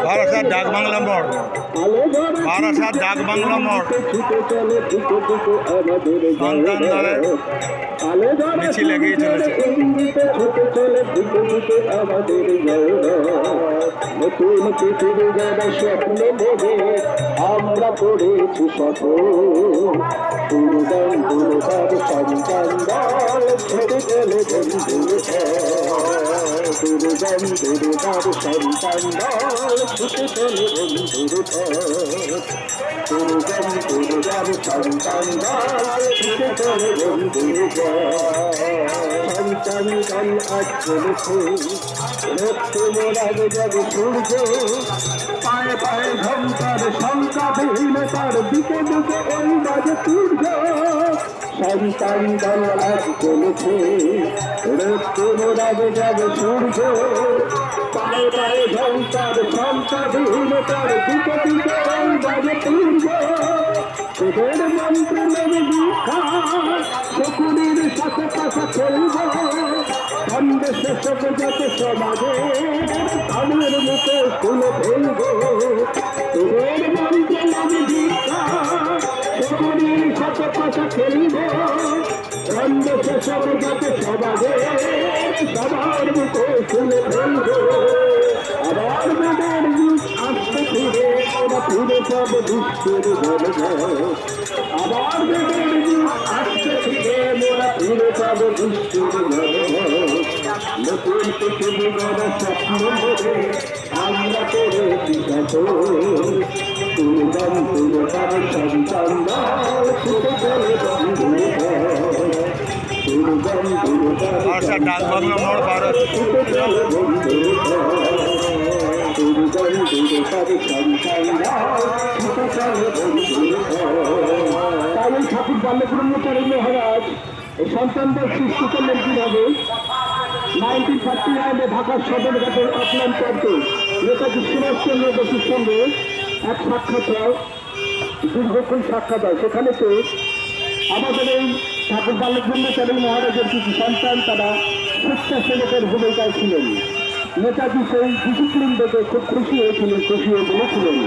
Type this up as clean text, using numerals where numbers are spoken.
বারাসাত ডাক বাংলা মোড়, বারাসাত ডাক বাংলা মোড় সন্তান দলের মিছিল এগিয়ে চলেছে। নতুন পৃথিবী যারা স্বপ্ন ভেবে আমরা পড়েছি সফল। দুর্গম দুর্গার সন্তান দল ছেড়ে গেলে বন্ধুর দুর্গম দুর্গার সন্তান দল ছুটে চলে বন্ধুর দুর্গম দুর্গার সন্তান দল ছুটে চলে বন্ধুর সন্তান দল আজ চলেছে রক্তে মোড়াবে যাবে সূর্য। পায়ে পায়ে ঝঙ্কার সংখ্যাহীনতার দিকে দিকে ওই বাজে সূর্য। সন্তান দল আজ চলেছে রক্তে মোড়াবে যাবে সূর্য। পায়ে পায়ে ঝঙ্কার সংখ্যাহীনতার দিকে দিকে ওই বাজে সূর্য। তোদের মন্ত্র নেবে দীক্ষা শকুনির সাথে পাশা খেলব। সন্দেশ সব যত সমাজে তাদের মুখে তুলে ফেলব। তোদের মন্ত্র নেবে দীক্ষা শকুনির সাথে পাশা খেলব। সন্দেশ সব যত সমাজে সবার মুখে তুলে ফেলব। আবার মেয়েদের যুগ আসতে ফিরে ওরা ফিরে সব দুষ্টের ঘরে যায়। আবার মেয়েদের যুগ আসতে ফিরে ওরা ফিরে সব দুষ্টের ঘরে যায়। নতুন পৃথিবী গড়া স্বপ্ন ভেবে আমরা করেছি সফল। দুর্গম দুর্গার সন্তান দল ছুটে চলে বন্ধুর দুর্গম দুর্গার বারাসাত ডাক বাংলা মোড় ছুটে চলে বন্ধুর দুর্গম দুর্গার সন্তান দল ছুটে চলে বন্ধুর। তাই এই ঠাকুর বাল্যব্রহ্মচারী মহারাজ এই সন্তানদের সৃষ্টি করলেন কিভাবে? 1939 ঢাকার সদরঘাটের অকল্যান্ড পার্কে নেতাজি সুভাষচন্দ্র বসুর সঙ্গে এক সাক্ষাৎ হয়, দীর্ঘক্ষণ সাক্ষাৎ হয়। সেখানে তো আমাদের এই ঠাকুর বাল্যব্রহ্মচারী মহারাজের কিছু সন্তান তারা স্বেচ্ছাসেবকের ভূমিকায় ছিলেন। নেতাজি সেই ডিসিপ্লিন দেখে খুব খুশি হয়েছিলেন, খুশি হয়ে বলেছিলেন